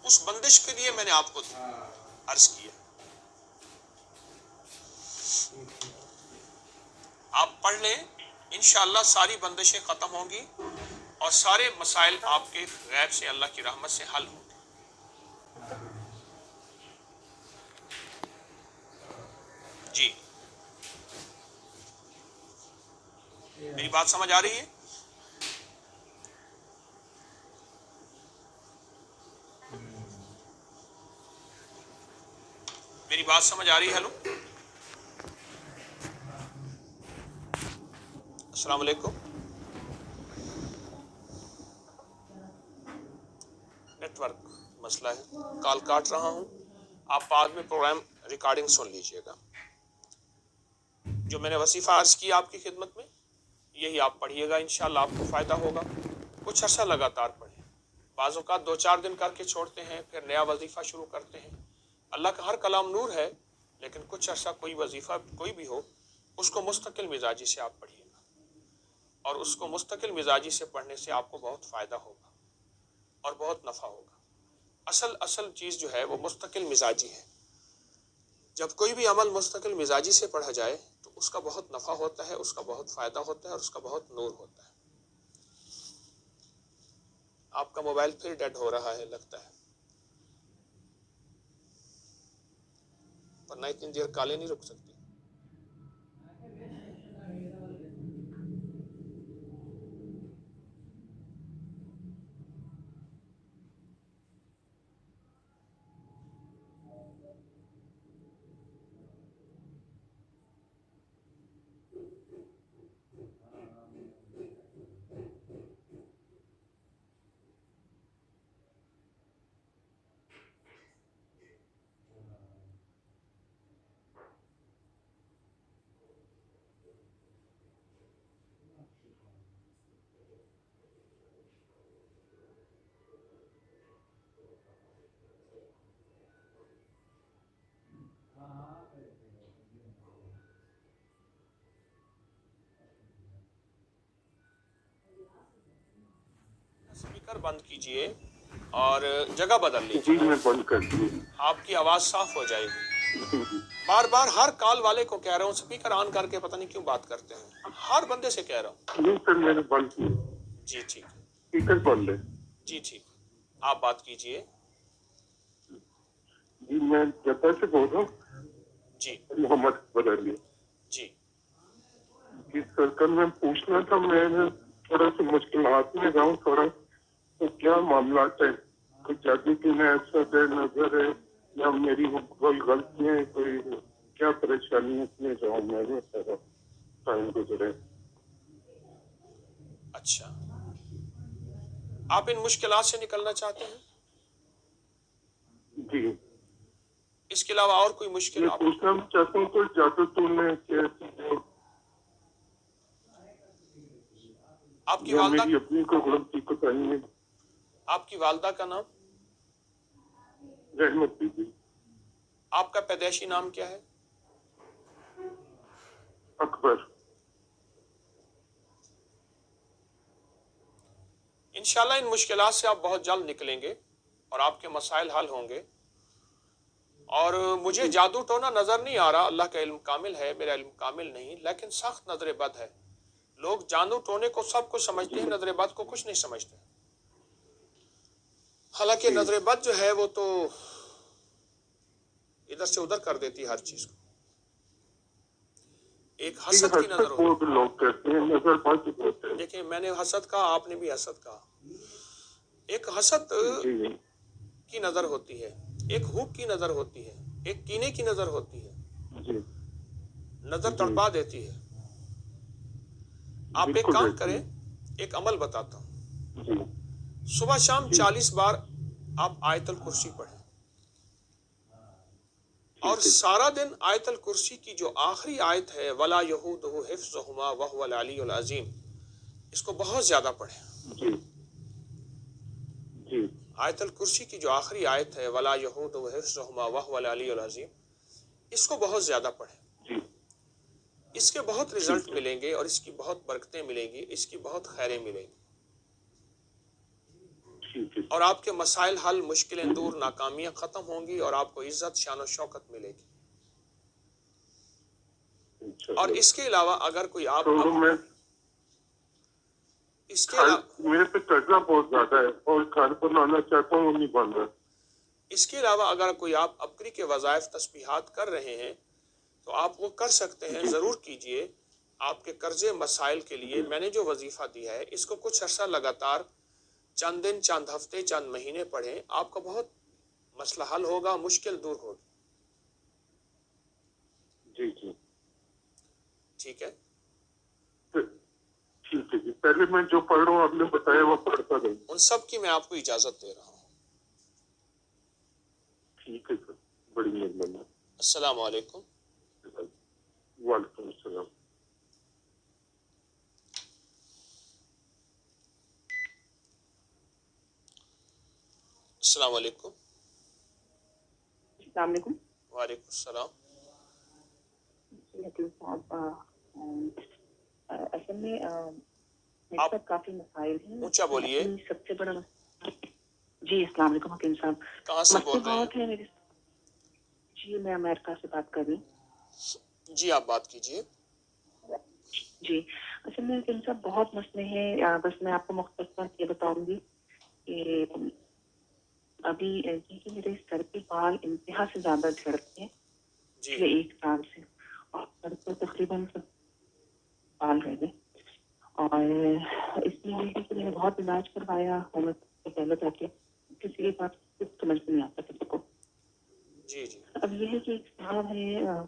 اس بندش کے لیے میں نے آپ کو عرض کیا. آپ پڑھ لیں انشاءاللہ ساری بندشیں ختم ہوں گی اور سارے مسائل آپ کے غیب سے اللہ کی رحمت سے حل ہوں گے. جی میری بات سمجھ آ رہی ہے؟ میری بات سمجھ آ رہی ہے؟ ہلو السلام علیکم. نیٹ ورک مسئلہ ہے، کال کاٹ رہا ہوں. آپ بعد میں پروگرام ریکارڈنگ سن لیجئے گا. جو میں نے وظیفہ عرض کیا آپ کی خدمت میں یہی آپ پڑھیے گا، انشاءاللہ آپ کو فائدہ ہوگا. کچھ عرصہ لگاتار پڑھیں. بعض اوقات 2-4 دن کر کے چھوڑتے ہیں، پھر نیا وظیفہ شروع کرتے ہیں. اللہ کا ہر کلام نور ہے، لیکن کچھ عرصہ کوئی وظیفہ کوئی بھی ہو اس کو مستقل مزاجی سے آپ پڑھیے گا، اور اس کو مستقل مزاجی سے پڑھنے سے آپ کو بہت فائدہ ہوگا اور بہت نفع ہوگا. اصل چیز جو ہے وہ مستقل مزاجی ہے. جب کوئی بھی عمل مستقل مزاجی سے پڑھا جائے تو اس کا بہت نفع ہوتا ہے، اس کا بہت فائدہ ہوتا ہے اور اس کا بہت نور ہوتا ہے. آپ کا موبائل پھر ڈیڈ ہو رہا ہے لگتا ہے، ورنہ اتنی دیر کالیں نہیں رک سکتی. اسپیکر بند کیجئے اور جگہ بدل جی لیجئے، میں بند کر دیا. آپ کی آواز صاف ہو جائے گی. بار بار ہر کال والے کو کہہ رہا ہوں اسپیکر آن کر کے پتہ نہیں کیوں بات کرتے ہیں، ہر بندے سے کہہ رہا ہوں. نہیں سر میں نے بند کیا. جی ٹھیک ہے، اسپیکر بند ہے. جی ٹھیک، آپ بات کیجئے. جی میں جدہ سے بول رہا ہوں، جی محمد بدلی. جی جی سر کل میں پوچھنا تھا، میں تھوڑا سا مشکلات میں رہا ہوں تھوڑا، تو کیا معاملات ہے؟ کوئی جادو کی میں ایسا دے نظر ہے یا میری کوئی غلطی ہے، کوئی کیا پریشانی اس میں جاؤں میں وہ سارا ٹائم گزرے. اچھا، آپ ان مشکلات سے نکلنا چاہتے ہیں؟ جی اس کے علاوہ اور کوئی مشکل میں آپ پوچھنا چاہتا ہوں کوئی جادو تو میں آپ کی یا والدہ میری اپنی کو غلطی کو چاہیے. آپ کی والدہ کا نام؟ رحمت بی بی. آپ کا پیدائشی نام کیا ہے؟ اکبر. انشاءاللہ ان مشکلات سے آپ بہت جلد نکلیں گے اور آپ کے مسائل حل ہوں گے. اور مجھے جادو ٹونا نظر نہیں آ رہا، اللہ کا علم کامل ہے، میرا علم کامل نہیں، لیکن سخت نظر بد ہے. لوگ جادو ٹونے کو سب کچھ سمجھتے ہیں، نظر بد کو کچھ نہیں سمجھتے. حالانکہ نظر بد جو ہے وہ تو ادھر سے ادھر کر دیتی ہے ہر چیز کو. ایک حسد کی نظر ہوتی بہت لوگ کہتے ہیں نظر بد ہوتے ہے. ہیں. دیکھیں میں نے حسد کہا، آپ نے بھی حسد کہا. ایک حسد جی کی نظر ہوتی ہے، ایک ہوپ کی نظر ہوتی ہے، ایک کینے کی نظر ہوتی ہے. جی نظر جی تڑپا دیتی ہے. آپ ایک بالکل کام رہتی کریں، ہے. ایک عمل بتاتا ہوں. جی صبح شام جی 40 بار آپ آیت الکرسی پڑھیں، اور ٹھیک ہے. سارا دن آیت الکرسی کی جو آخری آیت ہے وَلَا يَئُودُهُ حِفْظُهُمَا وَهُوَ الْعَلِيُّ الْعَظِيمُ، اس کو بہت زیادہ پڑھیں. جی جی آیت الکرسی کی جو آخری آیت ہے وَلَا يَئُودُهُ حِفْظُهُمَا وَهُوَ الْعَلِيُّ الْعَظِيمُ، اس کو بہت زیادہ پڑھیں. جی اس کے بہت رزلٹ ٹھیک ہے. ملیں گے اور اس کی بہت برکتیں ملیں گی، اس کی بہت خیریں ملیں گی. ٹھیک ہے اور آپ کے مسائل حل، مشکلیں دور، ناکامیاں ختم ہوں گی اور آپ کو عزت، شان و شوکت ملے گی. اور انشاءاللہ. اس کے علاوہ اگر کوئی آپ تو میں اس کے علاوہ میرے پہ قرضہ بہت زیادہ ہے اور گھر بنانا چاہتا ہوں، وہ نہیں بن رہا. اس کے علاوہ اگر کوئی آپ اپری کے وظائف تسبیحات کر رہے ہیں تو آپ وہ کر سکتے ہیں، جی ضرور کیجئے. آپ کے قرضے مسائل کے لیے جی میں نے جو وظیفہ دیا ہے اس کو کچھ عرصہ لگاتار چند دن، چند ہفتے، چند مہینے پڑھیں، آپ کا بہت مسئلہ حل ہوگا، مشکل دور ہوگی. جی جی ٹھیک ہے؟ ٹھیک ہے جی. پہلے میں جو پڑھ رہا ہوں آپ نے بتایا وہ پڑھتا رہوں. ان سب کی میں آپ کو اجازت دے رہا ہوں. ٹھیک ہے سر، بڑی مہربانی. السلام علیکم. وعلیکم السلام. السلام علیکم. السلام علیکم. وعلیکم السلام. صاحب اصل میں میرے آپ ساتھ کافی مسائل ہیں. اونچا بولیے. اپنی سب سے بڑا جی السلام علیکم حکیم صاحب. کہاں سے مسئلے بول رہے بہت ہیں؟ ہے میرے. جی میں امریکہ سے بات کر رہی ہوں. جی آپ بات کیجئے. جی اصل میں حکیم صاحب بہت مسئلے ہیں، بس میں آپ کو مختصر یہ بتاؤں گی کہ ابھی کہ میرے سر کے بال انتہا سے زیادہ جھڑتے ہیں جی پچھلے 1 سال سے، اور سر کو تقریباً بال رہ گئے. اور اس لیے کہ میں نے بہت علاج کروایا سے پہلے تک کسی کی بات کچھ سمجھ نہیں آتا کسی کو. جی جی اب یہ ہے کہ ایک صاحب ہے،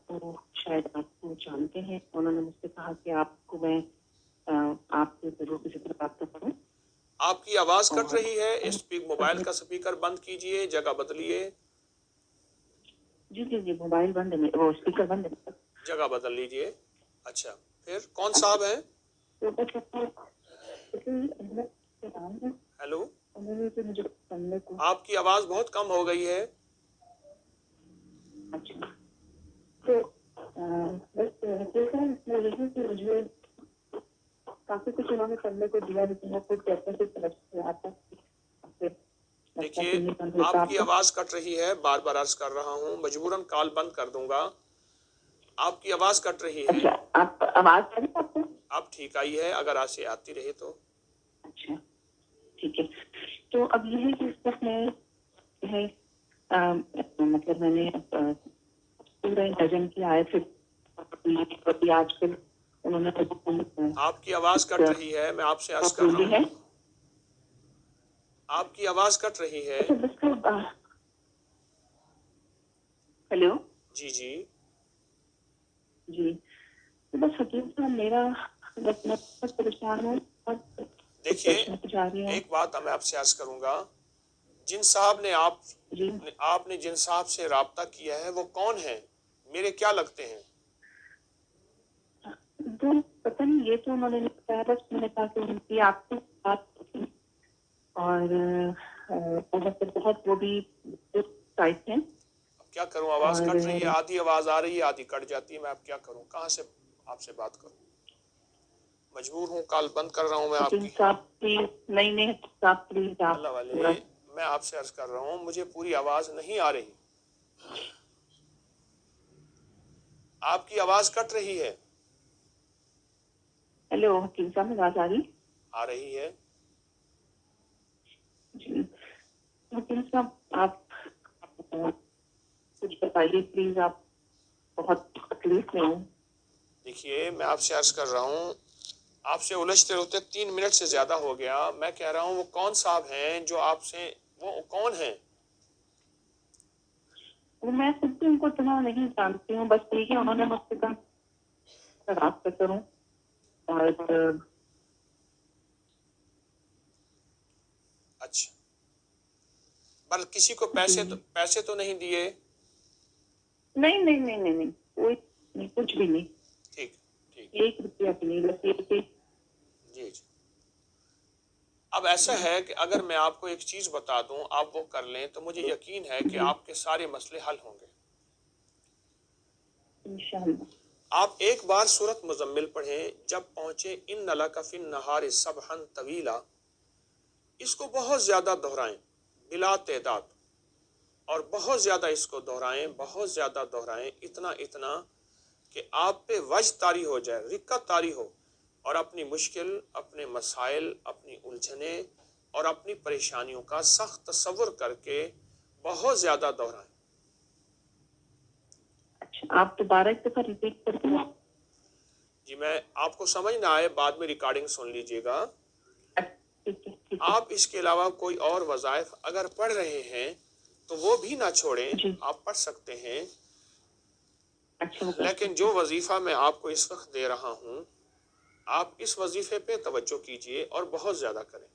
وہ شاید آپ کو جانتے ہیں، انہوں نے مجھ سے کہا کہ آپ کو میں آپ سے ضرور کسی طرح بات کروں. آپ کی آواز کٹ اور رہی ہے، موبائل کا سپیکر بند کیجئے، جگہ بدلیے. جی جی جی موبائل بند ہے، وہ اسپیکر بند ہے. جگہ بدل لیجئے. اچھا، پھر کون اچھا صاحب ہیں؟ تو بس ہیلو، انہوں نے تو مجھے سننے کو. آپ کی آواز بہت کم ہو گئی ہے. اچھا تو بس یہی کہ مجھے کافی کچھ انہوں نے کرنے کو دیا، لیکن وہ خود کہتے ہیں سمجھ نہیں آتا. دیکھیے آپ کی آواز کٹ رہی ہے، بار بار عرض کر رہا ہوں، مجبوراً کال بند کر دوں گا. آپ کی آواز کٹ رہی ہے. اچھا آپ آواز آ رہی ہے آپ کو؟ اب ٹھیک آئی ہے، اگر ایسے آتی رہے تو. اچھا ٹھیک ہے. تو اب یہ ہے کہ اس وقت میں ہے مطلب میں نے پورا انتظام کیا ہے، پھر آج کل انہوں نے آپ کی آواز کٹ رہی ہے، میں آپ سے عرض کر رہا ہے. ہوں. آپ کی آواز کٹ رہی ہے. ہیلو جی جی جی تو بس حکیم صاحب میرا بس میں بہت پریشان ہوں اور دیکھیے جا رہی ہوں. ایک بات میں آپ سے عرض کروں گا، جن صاحب نے جی آپ نے جن صاحب سے رابطہ کیا ہے وہ کون ہیں؟ میرے کیا لگتے ہیں؟ تو پتہ نہیں، یہ تو انہوں نے بتایا، بس میں نے کہا کہ ان کی آپ سے بات کی اور بہت وہ بھی سائٹ ہیں. اب کیا کروں، آواز اور کٹ رہی ہے، آدھی آواز آ رہی ہے، آدھی کٹ جاتی ہے. میں اب کیا کروں، کہاں سے آپ سے بات کروں؟ مجبور ہوں، کال بند کر رہا ہوں میں آپ حکیم کی. صاحب پلیز نہیں صاحب پلیز آپ اللہ والے، تھوڑا. میں آپ سے عرض کر رہا ہوں، مجھے پوری آواز نہیں آ رہی. آپ کی آواز کٹ رہی ہے. ہیلو حکیم صاحب آواز آ رہی؟ آ رہی ہے. جی حکیم صاحب آپ کچھ بتائیے پلیز، آپ بہت تکلیف میں ہوں. دیکھیے میں آپ سے عرض کر رہا ہوں، آپ سے الجھتے ہوتے 3 منٹ سے زیادہ ہو گیا. میں کہہ رہا ہوں وہ کون صاحب ہیں جو آپ سے، وہ کون ہیں؟ میں خود بھی ان کو اتنا نہیں جانتی ہوں، بس یہ کہ انہوں نے مجھ سے کہا رابطہ کروں. اور اچھا، بل کسی کو پیسے تو نہیں دیے؟ نہیں کوئی نہیں، کچھ بھی نہیں. ٹھیک ٹھیک. 1 روپیہ بھی نہیں، بس یہ کہ جی جی. اب ایسا ہے کہ اگر میں آپ کو ایک چیز بتا دوں، آپ وہ کر لیں تو مجھے یقین ہے کہ جی آپ کے سارے مسئلے حل ہوں گے. انشاءاللہ. آپ ایک بار سورۃ مزمل پڑھیں، جب پہنچے ان لک فی النہار سبحا طویلا، اس کو بہت زیادہ دہرائیں بلا تعداد، اور بہت زیادہ اس کو دہرائیں، بہت زیادہ دہرائیں، اتنا کہ آپ پہ وجد طاری ہو جائے، رقت طاری ہو، اور اپنی مشکل، اپنے مسائل، اپنی الجھنیں اور اپنی پریشانیوں کا سخت تصور کر کے بہت زیادہ دہرائیں۔ اچھا، آپ دوبارہ ایک دفعہ ریپیٹ کر دیں۔ جی، میں آپ کو سمجھ نہ آئے بعد میں ریکارڈنگ سن لیجئے گا۔ ٹھیک ہے، ٹھیک ہے آپ اس کے علاوہ کوئی اور وظائف اگر پڑھ رہے ہیں تو وہ بھی نہ چھوڑیں، جی۔ آپ پڑھ سکتے ہیں، اچھا، وہ کر لیکن سکتے جو ہیں۔ وظیفہ میں آپ کو اس وقت دے رہا ہوں، آپ اس وظیفے پہ توجہ کیجئے اور بہت زیادہ کریں۔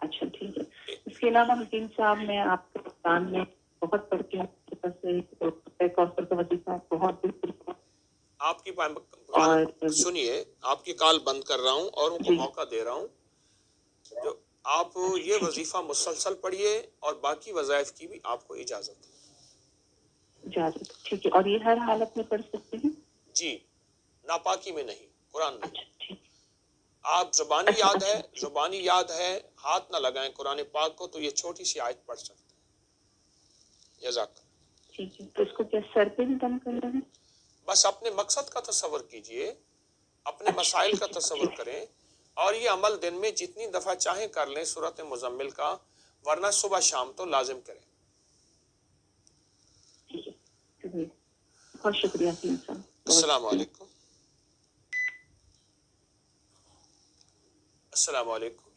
اچھا، ٹھیک ہے۔ اس کے علاوہ حکیم صاحب، میں آپ کے قرآن میں بہت پڑھتی ہوں، کوثر کا وظیفہ بہت بالکل، آپ کی اور سنیے، آپ کی کال بند کر رہا ہوں اور ان کو جی، موقع دے رہا ہوں۔ جو آپ اچھا یہ ٹھیک ہے، وظیفہ مسلسل پڑھیے اور باقی وظائف کی بھی آپ کو اجازت ہے۔ اجازت، ٹھیک ہے۔ اور یہ ہر حالت میں پڑھ سکتے ہیں؟ جی، ناپاکی میں نہیں، قرآن نہیں۔ اچھا ٹھیک، آپ زبانی اچھا یاد ہے، اچھا ٹھیک، زبانی یاد ہے، ہاتھ نہ لگائیں قرآن پاک کو تو یہ چھوٹی سی آیت پڑھ سکتے ہیں۔ جزاک۔ ٹھیک ہے۔ تو اس کو کیا سر پہ بھی دم کرنا ہے؟ بس اپنے مقصد کا تصور کیجئے، اپنے اچھا مسائل کا ٹھیک ہے، تصور ٹھیک ہے، کریں، اور یہ عمل دن میں جتنی دفعہ چاہیں کر لیں سورۃ مزمل کا، ورنہ صبح شام تو لازم کریں۔ ٹھیک ہے، شکریہ، بہت شکریہ حکیم صاحب، بہت السلام شکریہ۔ علیکم۔ السلام علیکم۔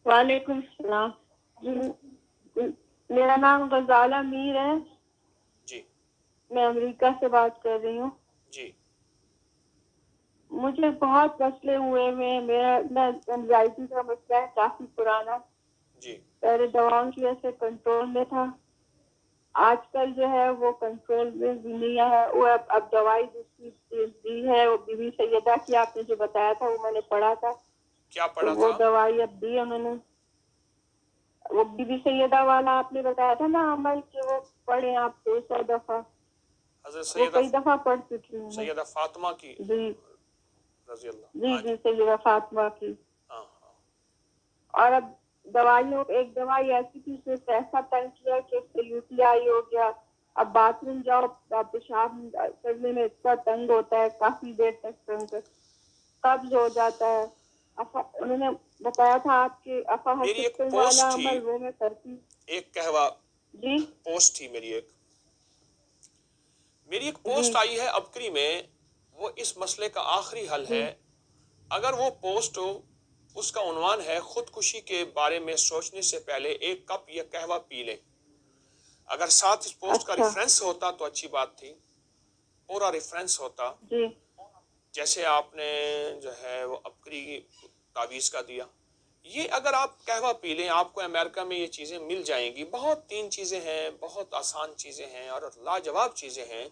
وعلیکم السلام جی، میرا نام غزالہ میر ہے، جی میں امریکہ سے بات کر رہی ہوں۔ جی مجھے بہت مسئلے ہوئے ہوئے، میرا انزائٹی کا مسئلہ ہے کافی پرانا، جی پہلے دواؤں کی وجہ سے کنٹرول میں تھا، آج کل جو ہے وہ کنٹرول میں بھی نہیں ہے، وہ اب دوائی دوسری دی ہے، وہ بی بی سیدہ کی آپ نے جو بتایا تھا وہ میں نے پڑھا تھا، کیا تو پڑھا وہ تھا؟ دوائی اب دی انہوں نے، وہ بی بی سیدہ والا آپ نے بتایا تھا نا عمل، کہ وہ پڑھیں آپ 200 دفعہ، حضرت وہ کئی دفعہ پڑھ چکی ہوں میں۔ سیدہ فاطمہ کی جی رضی اللہ، جی ہاں جی، جی، سیدہ فاطمہ کی۔ ہاں ہاں، اور اب دوائیوں، ایک دوائی ایسی تھی جس نے ایسا تنگ کیا کہ اس سے یو ٹی آئی ہو گیا، اب باتھ روم جاؤ پیشاب کرنے میں اتنا تنگ ہوتا ہے، کافی دیر تک تنگ، قبض ہو جاتا ہے۔ انہوں نے بتایا تھا آپ کے افا میری ایک ہاسپٹل والا پوسٹ تھی، عمل، وہ میں کرتی۔ ایک کہوا جی پوسٹ تھی میری ایک جی پوسٹ آئی ہے ابکری میں، وہ اس مسئلے کا آخری حل جی ہے۔ اگر وہ پوسٹ، اس کا عنوان ہے خودکشی کے بارے میں سوچنے سے پہلے ایک کپ یہ قہوہ پی لیں، اگر ساتھ اس پوسٹ کا اچھا ریفرنس ہوتا تو اچھی بات تھی، پورا ریفرنس ہوتا، جی جیسے آپ نے جو ہے وہ ابکری تعویذ کا دیا۔ یہ اگر آپ قہوہ پی لیں، آپ کو امریکہ میں یہ چیزیں مل جائیں گی، بہت 3 چیزیں ہیں، بہت آسان چیزیں ہیں اور لاجواب چیزیں ہیں۔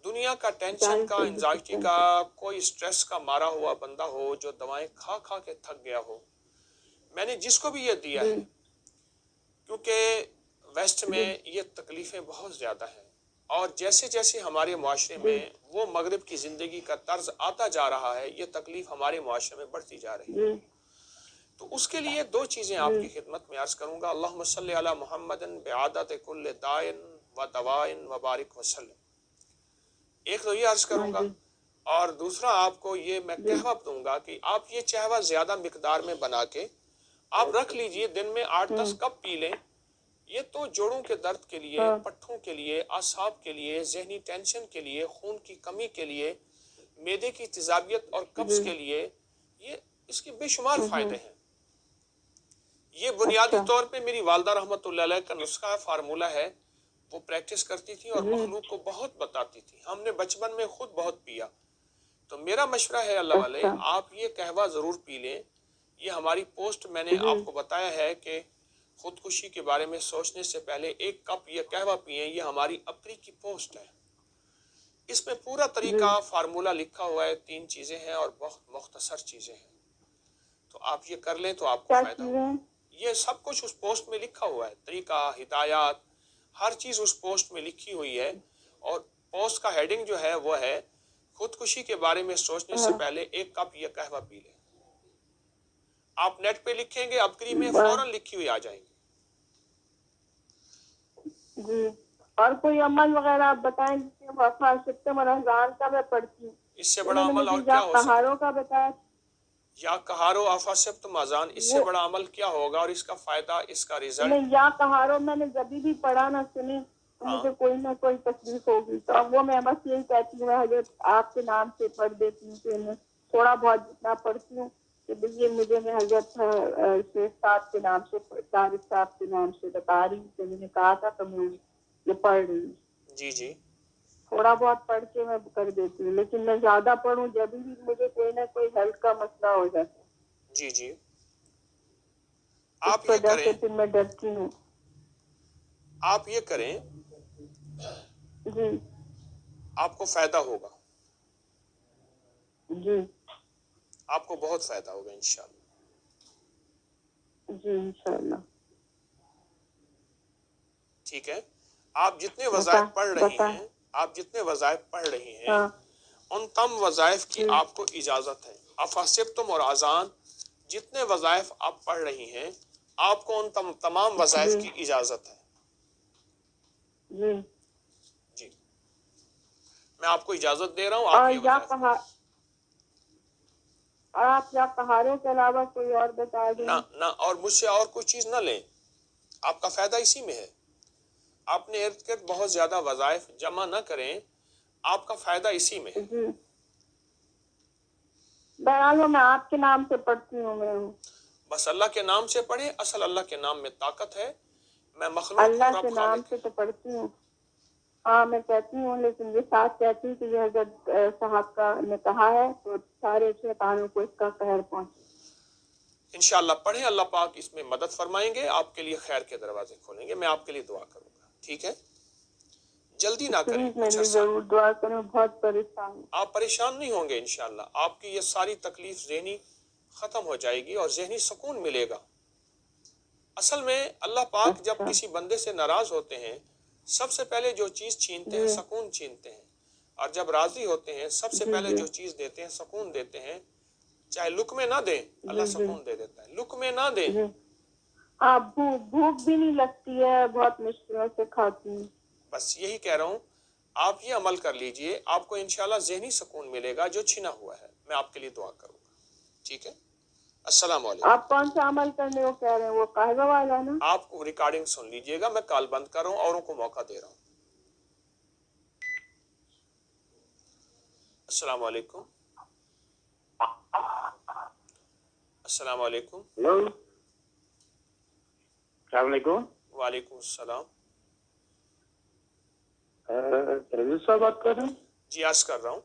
دنیا کا ٹینشن کا، انزائٹی کا، کوئی سٹریس کا مارا ہوا بندہ ہو جو دوائیں کھا کھا کے تھک گیا ہو، میں نے جس کو بھی یہ دیا جی ہے، کیونکہ ویسٹ جی میں یہ تکلیفیں بہت زیادہ ہیں، اور جیسے جیسے ہمارے معاشرے جی میں وہ مغرب کی زندگی کا طرز آتا جا رہا ہے، یہ تکلیف ہمارے معاشرے میں بڑھتی جا رہی ہے۔ جی تو اس کے لیے 2 چیزیں آپ جی کی خدمت میں عرض کروں گا۔ اللہم صلی علی محمد بعادت کل دائن و دوائن و بارک وسلم، ایک تو یہ عرض ہاں کروں گا، جی اور دوسرا آپ کو یہ میں جی کہوا دوں گا کہ آپ یہ قہوہ زیادہ مقدار میں بنا کے آپ رکھ لیجئے، دن میں 8-10 کپ پی لیں۔ یہ تو جوڑوں کے درد کے لیے، ہاں پٹھوں کے لیے، اعصاب کے لیے، ذہنی ٹینشن کے لیے، خون کی کمی کے لیے، معدے کی تیزابیت اور قبض جی کے لیے، یہ اس کے بے شمار فائدے ہوں ہیں۔ یہ بنیادی اچھا طور پہ میری والدہ رحمۃ اللہ علیہ کا نسخہ ہے، فارمولہ ہے، وہ پریکٹس کرتی تھی اور جی مخلوق کو بہت بتاتی تھی، ہم نے بچپن میں خود بہت پیا۔ تو میرا مشورہ ہے اللہ والے، اچھا آپ یہ قہوہ ضرور پی لیں۔ یہ ہماری پوسٹ میں نے جی آپ کو بتایا ہے کہ خودکشی کے بارے میں سوچنے سے پہلے ایک کپ یہ قہوہ پئیں، یہ ہماری اپنی کی پوسٹ ہے۔ اس میں پورا جی طریقہ، فارمولہ لکھا ہوا ہے، 3 چیزیں ہیں اور بہت مختصر چیزیں ہیں، تو آپ یہ کر لیں تو آپ کو کیا فائدہ چیزیں ہوگا۔ ہیں؟ یہ سب کچھ اس پوسٹ میں لکھا ہوا ہے، طریقہ، ہدایات، ہر چیز اس پوسٹ میں لکھی ہوئی ہے، اور پوسٹ کا ہیڈنگ جو ہے وہ ہے خودکشی کے بارے میں سوچنے سے ہاں پہلے ایک کپ یہ قہوہ پی لیں۔ آپ نیٹ پہ لکھیں گے ابکری میں فوراً لکھی ہوئی آ جائیں گی. جی. اور کوئی عمل وغیرہ آپ بتائیں جس میں وفا ستم اور اذان کا میں پڑھتی ہوں. اس سے بڑا انہوں نے عمل مجھے اور یا کیا ہو سکتا پہاڑوں ہے؟ کا بتایا. یا کہارو آفا سبت مازان، اس سے وہ بڑا عمل کیا ہوگا اور اس کا فائدہ، اس کا رزلٹ؟ نہیں، یا کہارو میں نے جبھی بھی پڑھا نہ سنی تو ہاں مجھے کوئی نہ کوئی تکلیف ہوگی، تو اب وہ میں بس یہی کہتی ہوں، میں حضرت آپ کے نام سے پڑھ دیتی ہوں کہ میں تھوڑا بہت جتنا پڑھتی ہوں کہ یہ مجھے میں حضرت شیخ صاحب کے نام سے، طارق صاحب کے نام سے بتا رہی ہوں کہ میں نے کہا تھا تو میں یہ پڑھ رہی ہوں. جی جی تھوڑا بہت پڑھ کے میں کر دیتی ہوں، لیکن میں زیادہ پڑھوں جب بھی مجھے کوئی نہ کوئی ہیلتھ کا مسئلہ ہو جاتا ہے، جی جی اس آپ یہ وجہ کریں، سے پھر میں ڈرتی ہوں. آپ یہ کریں، جی آپ کو فائدہ ہوگا، جی آپ کو بہت فائدہ ہوگا انشاءاللہ. جی انشاءاللہ. ٹھیک ہے. آپ جتنے وظائف پڑھ رہی بتا ہیں، آپ جتنے وظائف پڑھ رہی ہیں، ہاں ان تم وظائف کی جی آپ کو اجازت ہے. افاسبتم اور اذان جتنے وظائف آپ پڑھ رہی ہیں، آپ کو ان تمام وظائف جی کی اجازت ہے. جی. جی میں آپ کو اجازت دے رہا ہوں، آپ اور یہ یا وظائف کہا، اور آپ یا پہاڑوں کے علاوہ کوئی اور بتا دیں. نہ نہ اور مجھ سے اور کوئی چیز نہ لیں. آپ کا فائدہ اسی میں ہے. اپنے ارد گرد بہت زیادہ وظائف جمع نہ کریں، آپ کا فائدہ اسی میں ہے. جی بہرحال میں آپ کے نام سے پڑھتی ہوں. میں بس اللہ کے نام سے پڑھیں، اصل اللہ کے نام میں طاقت ہے. میں مخلوق ہوں، اللہ کے رب نام خالق سے ہے. تو پڑھتی ہوں، ہاں میں کہتی ہوں، لیکن یہ ساتھ کہتی ہوں کہ یہ حضرت صاحب کا نے کہا ہے تو سارے شیطانوں کو اس کا قہر پہنچے. انشاءاللہ پڑھیں، اللہ پاک اس میں مدد فرمائیں گے، آپ کے لیے خیر کے دروازے کھولیں گے. میں آپ کے لیے دعا کروں گا. ٹھیک ہے، جلدی نہ کریں. پلیز کچھ میری عرصہ ضرور دعا کریں، بہت پریشان ہوں. آپ پریشان نہیں ہوں گے انشاءاللہ. آپ کی یہ ساری تکلیف ذہنی ختم ہو جائے گی اور ذہنی سکون ملے گا. اصل میں اللہ پاک جب اچھا کسی بندے سے ناراض ہوتے ہیں، سب سے پہلے جو چیز چھینتے ہیں جی سکون چھینتے ہیں، اور جب راضی ہوتے ہیں سب سے جی پہلے جی جو چیز دیتے ہیں سکون دیتے ہیں. چاہے لقمے نہ دیں، اللہ جی جی سکون دے دیتا ہے. لقمے نہ دیں. جی. ہاں بھوک بھی نہیں لگتی ہے، بہت مشکلوں سے کھاتی ہوں. بس یہی کہہ رہا ہوں، آپ یہ عمل کر لیجئے، آپ کو انشاءاللہ ذہنی سکون ملے گا جو چھنا ہوا ہے. میں آپ کے لیے دعا کروں گا. ٹھیک ہے، السلام علیکم. آپ کون سا عمل کرنے کو کہہ رہے ہیں؟ وہ قاعدہ والا نا؟ آپ کو ریکارڈنگ سن لیجئے گا. میں کال بند کر رہا ہوں، اوروں کو موقع دے رہا ہوں. السلام علیکم. السلام علیکم. ہلو، السلام علیکم. وعلیکم السلام. رضی صاحب بات کر رہے ہیں؟ جی عرض کر رہا ہوں.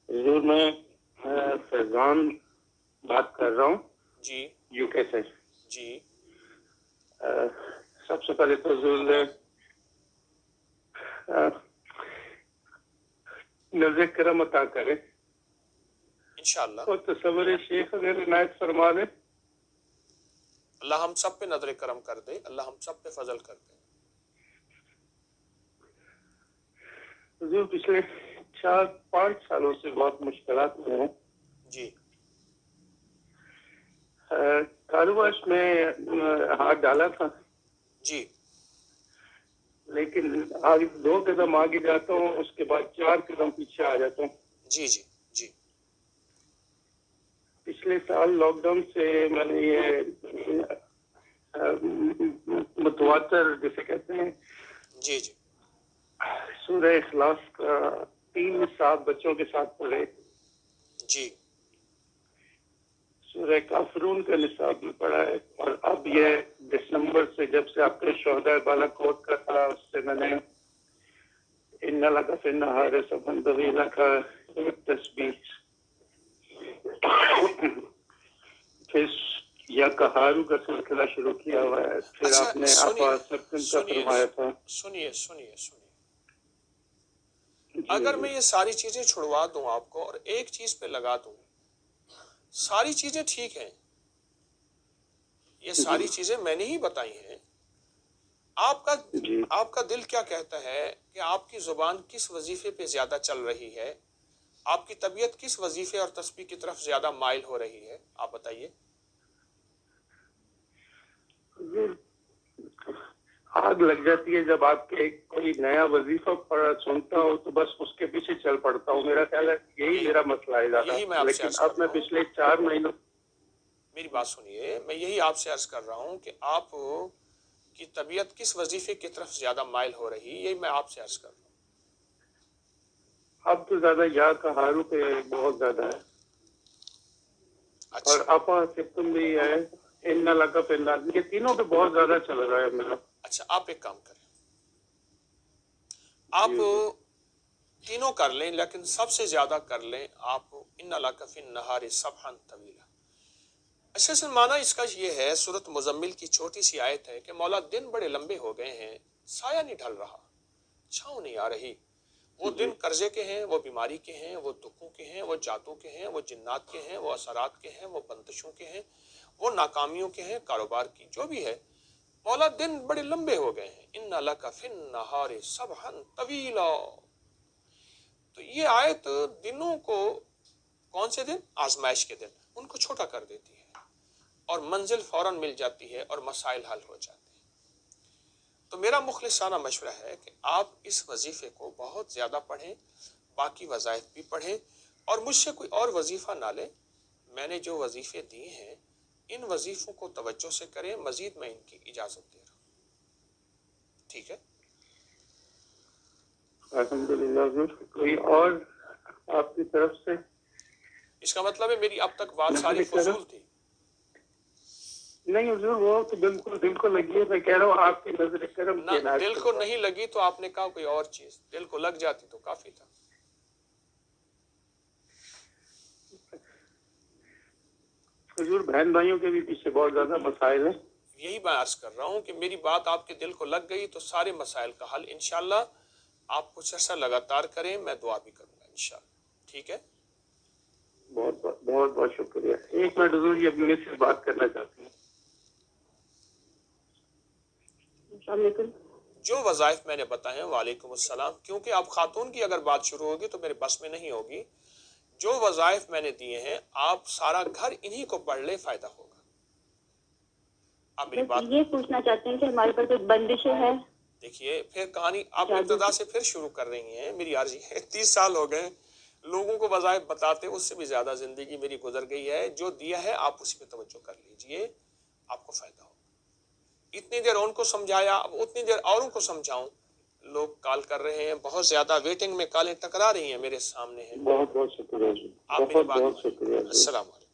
حضور میں فیضان بات کر رہا ہوں، جی یو کے سے. جی سب سے پہلے تو حضور نے نظر کرم عطا کرے انشاءاللہ اور تصور شیخ اگر عنایت فرما دے. اللہ ہم سب پہ نظر کرم کر دے، اللہ ہم سب پہ فضل کر دے. حضور پچھلے 4-5 سالوں سے بہت مشکلات میں ہیں. جی کاروبار میں ہاتھ ڈالا تھا، جی لیکن آگے 2 قدم آگے جاتا ہوں، اس کے بعد 4 قدم پیچھے آ جاتا ہوں. جی جی جی پچھلے سال لاک ڈاؤن سے میں نے یہ متواتر جسے کہتے ہیں جی جی سورہ اخلاص کا 3 نصاب بچوں کے ساتھ پڑھے. جی سورہ کافرون کا نصاب میں پڑھا ہے، اور اب یہ دسمبر سے جب سے آپ کے شہداء بالا کوٹ کا تھا، اس سے میں نے ان لگا فی النہار سبحان طویلا کا تسبیح، پھر یا کہارو کا سلسلہ شروع کیا ہوا ہے. پھر اچھا آپ نے سنیے آپا سبکن کا سنیے فرمایا تھا. سنیے سنیے سنیے جی اگر میں یہ ساری چیزیں چھڑوا دوں آپ کو اور ایک چیز پہ لگا دوں، ساری چیزیں ٹھیک ہیں، یہ جی ساری چیزیں میں نے ہی بتائی ہیں. جی آپ کا دل کیا کہتا ہے کہ آپ کی زبان کس وظیفے پہ زیادہ چل رہی ہے؟ آپ کی طبیعت کس وظیفے اور تسبیح کی طرف زیادہ مائل ہو رہی ہے، آپ بتائیے؟ آگ لگ جاتی ہے جب آپ کے کوئی نیا وظیفہ سنتا ہو تو بس اس کے پیچھے چل پڑتا ہوں. میرا خیال ہے یہی میرا مسئلہ ہے زیادہ. یہی میں آپ سے لیکن عرض کر اب میں رہا ہوں، پچھلے 4 مہینوں میری بات سنیے، میں یہی آپ سے عرض کر رہا ہوں کہ آپ کی طبیعت کس وظیفے کی طرف زیادہ مائل ہو رہی ہے، یہی میں آپ سے عرض کر رہا ہوں. اب تو زیادہ یا کا ہارو پہ بہت زیادہ ہے اور اچھا اپا سپتم بھی ہے. ان لگا پہ یہ تینوں پہ بہت زیادہ چل رہا ہے میرا. اچھا، آپ ایک کام کریں، آپ جی جی تینوں کر لیں، لیکن سب سے زیادہ کر لیں آپ ان لک فی النہار سبحا طویلا. اصل معنی اس کا یہ ہے، سورۃ مزمل کی چھوٹی سی آیت ہے کہ مولا دن بڑے لمبے ہو گئے ہیں، سایہ نہیں ڈھل رہا، چھاؤں نہیں آ رہی. وہ دن قرضے کے ہیں، وہ بیماری کے ہیں، وہ دکھوں کے ہیں، وہ جاتوں کے ہیں، وہ جنات کے ہیں، وہ اثرات کے ہیں، وہ بندشوں کے ہیں، وہ ناکامیوں کے ہیں، کاروبار کی جو بھی ہے. مولا دن بڑے لمبے ہو گئے ہیں. ان لک فی النہار سبحا طویلا. تو یہ آیت دنوں کو، کون سے دن؟ آزمائش کے دن، ان کو چھوٹا کر دیتی ہے اور منزل فوراً مل جاتی ہے اور مسائل حل ہو جاتے ہیں. تو میرا مخلصانہ مشورہ ہے کہ آپ اس وظیفے کو بہت زیادہ پڑھیں، باقی وظائف بھی پڑھیں، اور مجھ سے کوئی اور وظیفہ نہ لیں. میں نے جو وظیفے دیے ہیں ان وظیفوں کو توجہ سے کریں، مزید میں ان کی اجازت دے رہا ہوں. ٹھیک ہے؟ الحمدللہ. حضور کوئی اور آپ کی طرف سے؟ اس کا مطلب ہے میری اب تک بات ساری فضول تھی. نہیں حضور، وہ تو بالکل دل کو لگی ہے. میں کہہ رہا ہوں آپ کی نظر کرم نہ کی عنایت دل کے کو ساتھ. نہیں لگی تو آپ نے کہا کوئی اور چیز، دل کو لگ جاتی تو کافی تھا. حضور بہن بھائیوں کے بھی پیچھے بہت زیادہ مسائل ہیں. یہی میں عرض کر رہا ہوں کہ میری بات آپ کے دل کو لگ گئی تو سارے مسائل کا حل انشاءاللہ. آپ کچھ عرصہ لگاتار کریں، میں دعا بھی کروں گا انشاءاللہ. ٹھیک ہے؟ بہت بہت بہت بہت شکریہ. ایک منٹ حضور، یہ اپنے سے بات کرنا چاہتی ہوں. السلام علیکم. جو وظائف میں نے بتائے ہیں، وعلیکم السلام، کیونکہ آپ خاتون کی اگر بات شروع ہوگی تو میرے بس میں نہیں ہوگی. جو وظائف میں نے دیے ہیں آپ سارا گھر انہی کو پڑھ لے، فائدہ ہوگا. آپ میری بس بات یہ پوچھنا چاہتے ہیں کہ ہمارے پاس ایک بندشیں ہے دیکھیے، پھر کہانی آپ شادی ابتدا کی. سے پھر شروع کر رہی ہیں. میری عرض ہے 30 سال ہو گئے لوگوں کو وظائف بتاتے، اس سے بھی زیادہ زندگی میری گزر گئی ہے. جو دیا ہے آپ اسی پہ توجہ کر لیجئے، آپ کو فائدہ ہوگا. اتنی دیر ان کو سمجھایا، اب اتنی دیر اوروں کو سمجھاؤں. لوگ کال کر رہے ہیں، بہت زیادہ ویٹنگ میں کالیں ٹکرا رہی ہیں، میرے سامنے ہیں. بہت بہت شکریہ حضور. آپ میری بہت بات، بہت شکریہ حضور. السلام علیکم.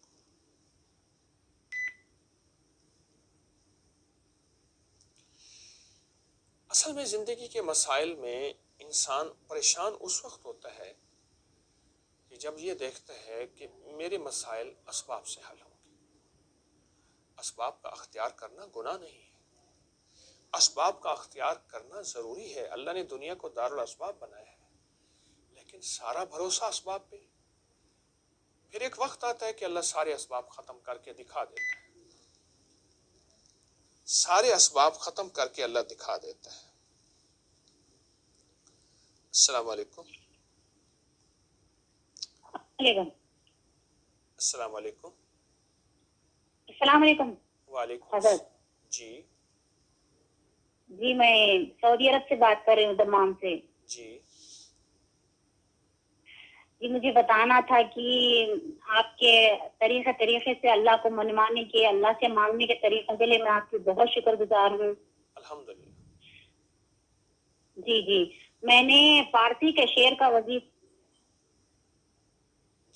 اصل میں زندگی کے مسائل میں انسان پریشان اس وقت ہوتا ہے کہ جب یہ دیکھتا ہے کہ میرے مسائل اسباب سے حل ہوں گے. اسباب کا اختیار کرنا گناہ نہیں ہے، اسباب کا اختیار کرنا ضروری ہے. اللہ نے دنیا کو دارالاسباب بنایا ہے، لیکن سارا بھروسہ اسباب پہ. پھر ایک وقت آتا ہے کہ اللہ سارے اسباب ختم کر کے دکھا دیتا ہے. سارے اسباب ختم کر کے اللہ دکھا دیتا ہے. السلام علیکم. السلام علیکم. السلام علیکم وعلیکم حضرت. السلام. جی جی میں سعودی عرب سے بات کر رہی ہوں، دمام سے. جی جی مجھے بتانا تھا کہ آپ کے طریقے سے اللہ کو منوانے کے، اللہ سے مانگنے کے طریقے کے لیے میں آپ کی بہت شکر گزار ہوں. الحمدللہ. جی میں نے فارسی کے شعر کا وظیفہ.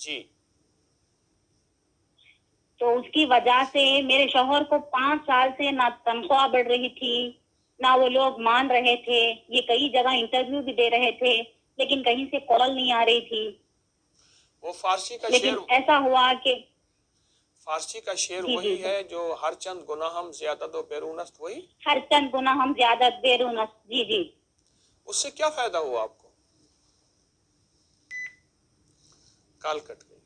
جی تو اس کی وجہ سے میرے شوہر کو 5 سال سے نہ تنخواہ بڑھ رہی تھی، نہ وہ لوگ مان رہے تھے. یہ کئی جگہ انٹرویو بھی دے رہے تھے لیکن کہیں سے کال نہیں آ رہی تھی. وہ فارسی کا لیکن شعر، ایسا ہوا کہ فارسی کا شعر جی وہی ہے جو ہر چند گناہ ہم زیادت و بیرونست. وہی ہر چند گناہ ہم زیادت بیرونست. جی اس سے کیا فائدہ ہوا آپ کو؟ کال کٹ گئی.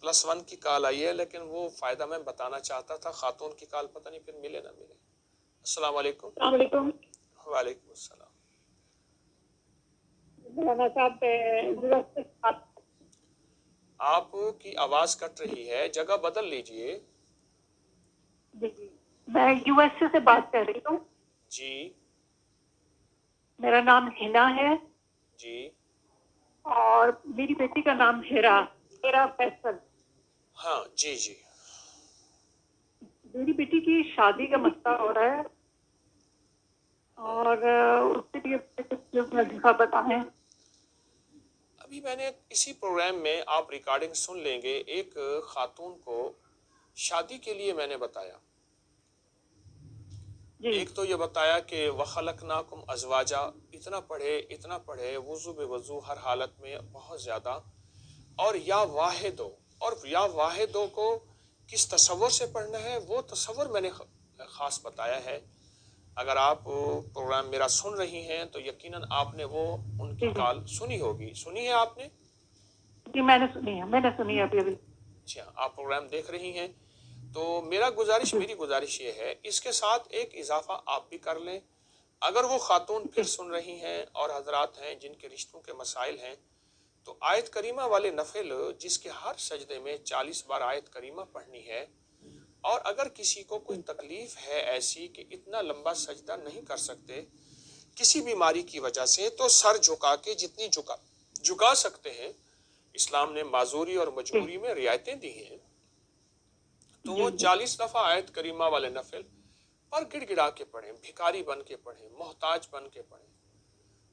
+1 کی کال آئی ہے، لیکن وہ فائدہ میں بتانا چاہتا تھا. خاتون کی کال پتہ نہیں پھر ملے نہ ملے. السلام علیکم. السلام علیکم. وعلیکم السلام. مولانا صاحب آپ کی آواز کٹ رہی ہے, جگہ بدل لیجئے. جی میں یو ایس اے سے بات کر رہی ہوں. جی میرا نام ہنا ہے جی. اور میری بیٹی کا نام ہیرا فیصل. ہاں جی جی. میری بیٹی کی شادی کا مسئلہ ہو رہا ہے اور اس کے لیے کچھ وظیفہ بتائیں. ابھی میں نے اسی پروگرام میں, آپ ریکارڈنگ سن لیں گے, ایک خاتون کو شادی کے لیے میں نے بتایا. جی ایک تو یہ بتایا کہ وَخَلَقْنَاكُمْ أَزْوَاجًا, اتنا پڑھے وضو بے وضو ہر حالت میں بہت زیادہ, اور یا واحدو, اور یا واحدو کو کس تصور سے پڑھنا ہے وہ تصور میں نے خاص بتایا ہے. اگر آپ پروگرام میرا سن رہی ہیں تو یقیناً آپ نے وہ ان کی جی جی کال سنی ہوگی. سنی ہے آپ نے؟ جی میں نے سنی ہے ابھی. اچھا, آپ پروگرام دیکھ رہی ہیں تو میری گزارش یہ ہے, اس کے ساتھ ایک اضافہ آپ بھی کر لیں. اگر وہ خاتون پھر سن رہی ہیں اور حضرات ہیں جن کے رشتوں کے مسائل ہیں, تو آیت کریمہ والے نفل جس کے ہر سجدے میں 40 بار آیت کریمہ پڑھنی ہے, اور اگر کسی کو کوئی تکلیف ہے ایسی کہ اتنا لمبا سجدہ نہیں کر سکتے کسی بیماری کی وجہ سے, تو سر جھکا کے جتنی جھکا سکتے ہیں, اسلام نے معذوری اور مجبوری میں رعایتیں دی ہیں, تو وہ 40 دفعہ آیت کریمہ والے نفل پر گڑ گڑا کے پڑھیں, بھکاری بن کے پڑھیں, محتاج بن کے پڑھیں,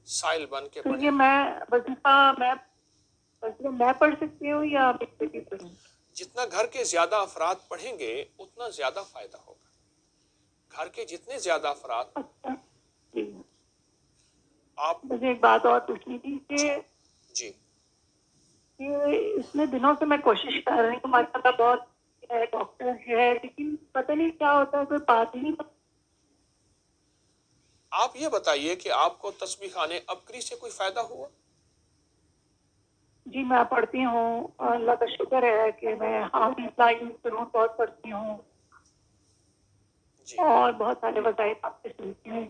سائل بن کے تو پڑھیں. یہ میں وظیفہ میں پڑھ سکتی ہوں یا میری بیٹی پڑھیں؟ جتنا گھر کے زیادہ افراد پڑھیں گے اتنا زیادہ فائدہ ہوگا. گھر کے جتنے زیادہ افراد, اچھا جی. آپ مجھے ایک بات اور پوچھنی تھی جی کہ اتنے دنوں سے میں کوشش کر رہی ہوں, ماشاء اللہ بہت ڈاکٹر ہے, لیکن پتہ نہیں کیا ہوتا ہے, کوئی بات ہی نہیں. آپ یہ بتائیے کہ آپ کو تسبیح خانے ابکری سے کوئی فائدہ ہوا؟ جی میں پڑھتی ہوں, اللہ کا شکر ہے کہ میں حافظ لائن ضرور بہت پڑھتی ہوں جی, اور بہت سارے وظائف آپ سے سنتی ہوں,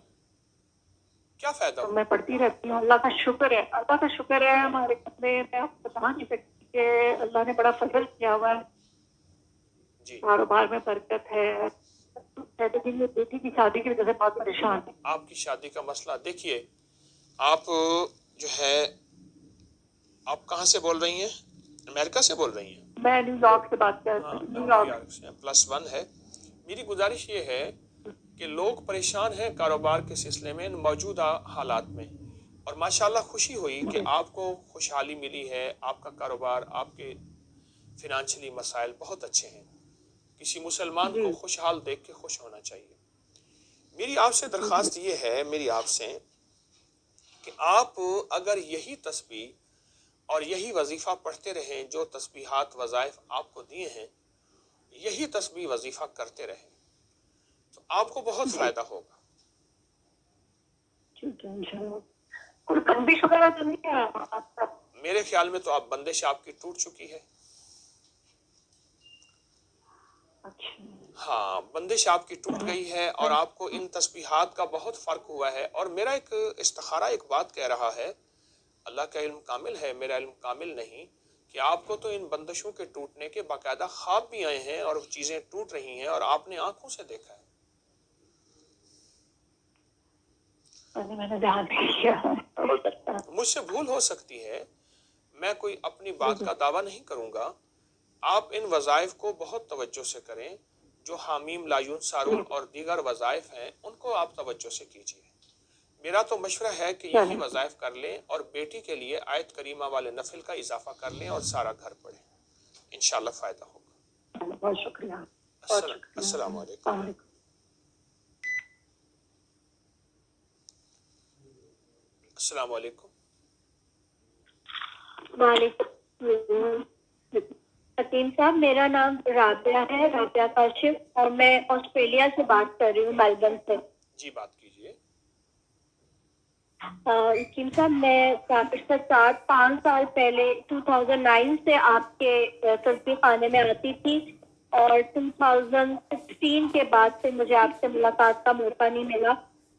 کیا فائدہ تو ہوا؟ میں پڑھتی رہتی ہوں. اللہ کا شکر ہے ہمارے گھر میں. میں آپ کو بتا نہیں سکتی کہ اللہ نے بڑا فضل کیا ہوا ہے, جی, کاروبار میں برکت ہے, لیکن یہ بیٹی کی شادی کی وجہ سے بہت پریشان ہے. آپ کی شادی کا مسئلہ دیکھیے, آپ جو ہے, آپ کہاں سے بول رہی ہیں؟ امریکہ سے بول رہی ہیں؟ میں نیو یارک سے بات کر ہاں, رہی ہوں, نیو نیو یارک. یارک سے +1 ہے. میری گزارش یہ ہے کہ لوگ پریشان ہیں کاروبار کے سلسلے میں موجودہ حالات میں, اور ماشاءاللہ خوشی ہوئی کہ آپ کو خوشحالی ملی ہے, آپ کا کاروبار, آپ کے فنانشلی مسائل بہت اچھے ہیں. کسی مسلمان جی کو خوشحال دیکھ کے خوش ہونا چاہیے. میری آپ سے درخواست یہ ہے, میری آپ سے, کہ آپ اگر یہی تسبیح اور یہی وظیفہ پڑھتے رہیں جو تسبیحات وظائف آپ کو دیے ہیں, یہی تسبیح وظیفہ کرتے رہیں, تو آپ کو بہت فائدہ ہوگا. ٹھیک ہے انشاءاللہ. کوئی بندش وغیرہ تو نہیں ہے آپ کا؟ میرے خیال میں تو آپ بندش آپ کی ٹوٹ چکی ہے. اچھا ہاں, بندش آپ کی ٹوٹ گئی ہے, اور آپ کو ان تسبیحات کا بہت فرق ہوا ہے. اور میرا ایک استخارہ ایک بات کہہ رہا ہے, اللہ کا علم کامل ہے, میرا علم کامل نہیں, کہ آپ کو تو ان بندشوں کے ٹوٹنے کے باقاعدہ خواب بھی آئے ہیں, اور چیزیں ٹوٹ رہی ہیں, اور آپ نے آنکھوں سے دیکھا ہے. میں نے دھیان نہیں کیا, ہو سکتا ہے. مجھ سے بھول ہو سکتی ہے, میں کوئی اپنی جی بات جی کا دعویٰ نہیں کروں گا. آپ ان وظائف کو بہت توجہ سے کریں, جو حامیم لایون سارون اور دیگر وظائف ہیں ان کو آپ توجہ سے کیجیے. میرا تو مشورہ ہے کہ یہی چلیں, وظائف کر لیں, اور بیٹی کے لیے آیت کریمہ والے نفل کا اضافہ کر لیں, اور سارا گھر پڑھیں, انشاءاللہ فائدہ ہوگا. بہت شکریہ, بہت شکریہ. السلام علیکم. السلام علیکم. السلام علیکم. وعلیکم حکیم صاحب, میرا نام رابعہ ہے, رابعہ کاشف, اور میں آسٹریلیا سے بات کر رہی ہوں, میلبرن سے. جی بات کیجیے. حکیم صاحب, میں کافی 4-5 سال پہلے 2009 سے آپ کے تسبیح خانے میں آتی تھی, اور 2016 کے بعد سے مجھے آپ سے ملاقات کا موقع نہیں ملا.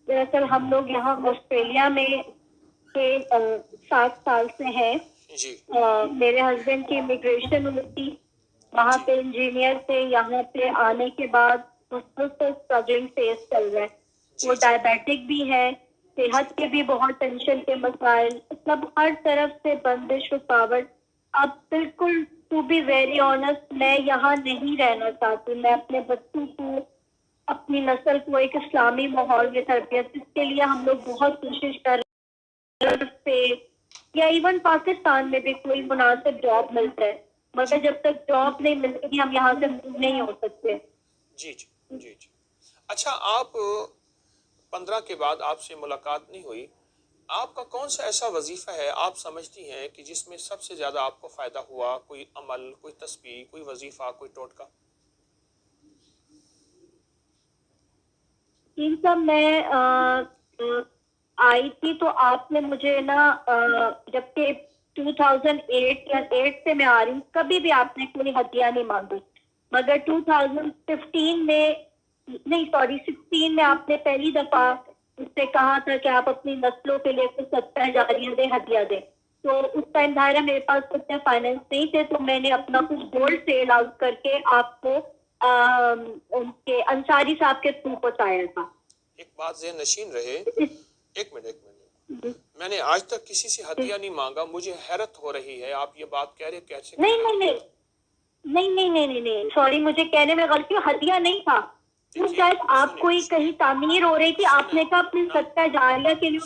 دراصل ہم لوگ یہاں آسٹریلیا میں کے 7 سال سے ہے. جی میرے ہسبینڈ کی امیگریشن ہوئی تھی, وہاں پہ انجینئر تھے, یہاں پہ آنے کے بعد مسلسل اسٹرگلنگ فیس چل رہا ہے. وہ ڈائبیٹک بھی ہے, صحت کے بھی بہت ٹینشن کے مسائل, مطلب ہر طرف سے بندش, رکاوٹ. اب بالکل ٹو بی ویری آنیسٹ میں یہاں نہیں رہنا چاہتی. میں اپنے بچوں کو, اپنی نسل کو ایک اسلامی ماحول میں تربیت, اس کے لیے ہم لوگ بہت کوشش کر رہے ہیں. یا ایون پاکستان میں بھی کوئی مناسب جاب ملتا ہے, مگر جب تک جاب نہیں ملے گی ہم یہاں سے موو نہیں ہو سکتے. جی جی جی جی. اچھا, آپ 15 کے بعد آپ سے ملاقات نہیں ہوئی, آپ کا کون سا ایسا وظیفہ ہے آپ سمجھتی ہیں کہ جس میں سب سے زیادہ آپ کو فائدہ ہوا؟ کوئی عمل, کوئی تسبیح, کوئی وظیفہ, کوئی ٹوٹکا؟ ان سب میں آئی تھی تو آپ نے مجھے نا, جبکہ 2008 یا 8 سے میں آ رہی ہوں, کبھی بھی آپ نے کوئی ہدیہ نہیں مانگی. مگر 2015 میں, نہیں سوری 16 میں آپ نے پہلی دفعہ اس سے کہا تھا کہ آپ اپنی نسلوں کے لیے کچھ صدقہ جاریہ دیں, ہدیہ دیں. تو اس ٹائم ظاہر میرے پاس اتنے فائنینس نہیں تھے, تو میں نے اپنا کچھ گولڈ سیل آؤٹ کر کے آپ کو ان کے انصاری صاحب کے تھرو پہنچایا تھا. ایک بات ذہن نشین رہے, ایک منٹ, میں نے آج تک کسی سے ہدیہ نہیں مانگا. مجھے حیرت ہو رہی ہے, آپ یہ بات کہہ رہے کیسے؟ نہیں, سوری, مجھے کہنے میں غلطی, ہدیہ نہیں تھا. شاید آپ کوئی کہیں تعمیر ہو رہی تھی, آپ نے کہا اپنی صدقہ جاریہ کے لیے